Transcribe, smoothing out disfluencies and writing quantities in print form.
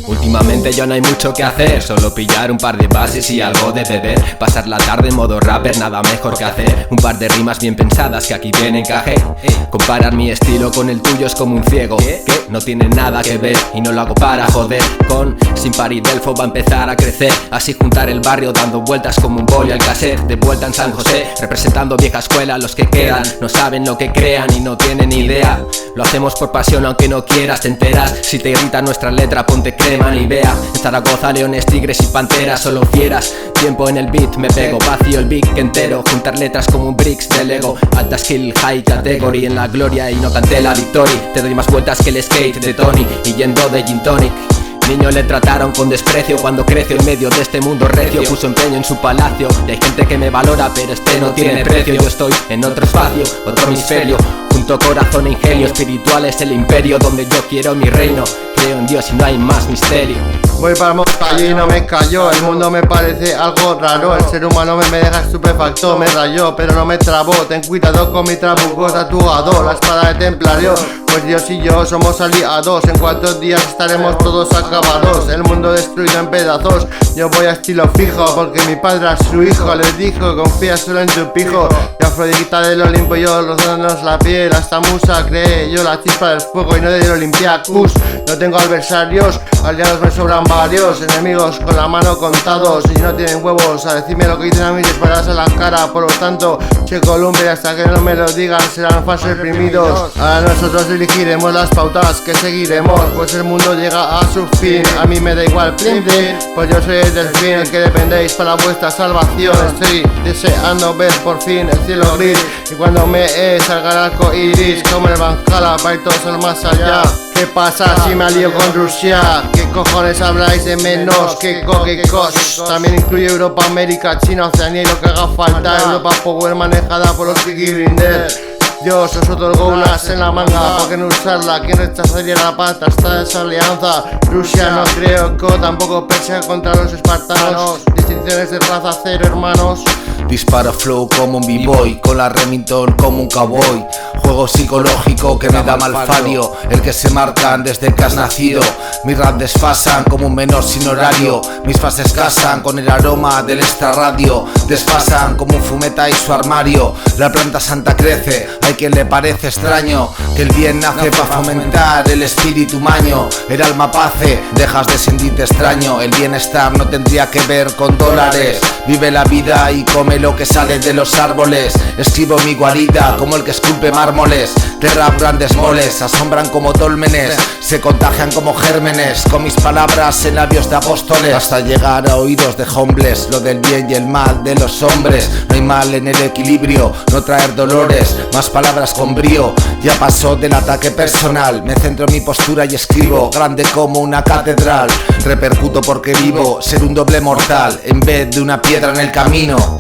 Últimamente ya no hay mucho que hacer, solo pillar un par de bases y algo de beber. Pasar la tarde en modo rapper, nada mejor que hacer un par de rimas bien pensadas que aquí bien encaje. Comparar mi estilo con el tuyo es como un ciego que no tiene nada que ver y no lo hago para joder. Con Sin Par y Delfo va a empezar a crecer, así juntar el barrio dando vueltas como un boli al cassette. De vuelta en San José, representando vieja escuela. Los que quedan no saben lo que crean y no tienen idea. Lo hacemos por pasión aunque no quieras, te enteras. Si te irrita nuestra letra, ponte crema ni vea. En Zaragoza, leones, tigres y panteras, solo fieras. Tiempo en el beat, me pego, vacío el beat entero. Juntar letras como un bricks de Lego. Alta skill, high category, en la gloria y no canté la victoria. Te doy más vueltas que el skate de Tony y yendo de gin tonic. Niño le trataron con desprecio cuando creció en medio de este mundo recio. Puso empeño en su palacio y hay gente que me valora, pero este no tiene precio. Yo estoy en otro espacio, otro hemisferio. Junto corazón e ingenio, espiritual es el imperio donde yo quiero mi reino. Creo en Dios y no hay más misterio. Voy para Moscú y no me cayó. El mundo me parece algo raro. El ser humano me deja estupefacto. Me rayó pero no me trabó. Ten cuidado con mi trabuco tatuado. La espada de templario. Pues Dios y yo somos aliados. En 4 días estaremos todos acabados. El mundo destruido en pedazos. Yo voy a estilo fijo porque mi padre a su hijo les dijo: confía solo en tu pijo. Y Afrodita del Olimpo y yo rozándonos la piel. Hasta Musa cree yo la chispa del fuego y no del Olympiacus. No tengo adversarios, aliados me sobran varios. Enemigos con la mano contados y no tienen huevos a decirme lo que dicen a mis espaldas a la cara. Por lo tanto, che Columbre, hasta que no me lo digan serán falsos reprimidos. Ahora nosotros dirigiremos las pautas que seguiremos, pues el mundo llega a su fin. A mí me da igual plin plin, pues yo soy el delfín, el que dependéis para vuestra salvación. Estoy deseando ver por fin el cielo gris y cuando me salga el arco iris como el Valhalla para ir todos al más allá. ¿Qué pasa si me alío con Rusia? ¿Qué cojones habláis de menos que cos? También incluye Europa, América, China, Oceanía y lo que haga falta. Europa Power manejada por los Peaky Blinders. Dios os otorgó un as en la manga, ¿por qué no usarla? ¿Quién rechazaría la pata hasta esa alianza? Rusia no creo que tampoco Persia contra los espartanos. Distinciones de raza cero, hermanos. Disparo flow como un b-boy, con la Remington como un cowboy. Juego psicológico que me da malfario, el que se marcan desde que has nacido. Mis rap desfasan como un menor sin horario. Mis fases casan con el aroma del extrarradio. Desfasan como un fumeta y su armario. La planta santa crece, hay quien le parece extraño que el bien nace para fomentar el espíritu maño. El alma pace, dejas de sentirte extraño. El bienestar no tendría que ver con dólares. Vive la vida y come lo que sale de los árboles. Escribo mi guarida como el que esculpe mármoles. De rap grandes moles, asombran como dólmenes, se contagian como gérmenes, con mis palabras en labios de apóstoles, hasta llegar a oídos de hombres. Lo del bien y el mal de los hombres, no hay mal en el equilibrio, no traer dolores, más palabras con brío. Ya pasó del ataque personal, me centro en mi postura y escribo, grande como una catedral. Repercuto porque vivo, ser un doble mortal en vez de una piedra en el camino.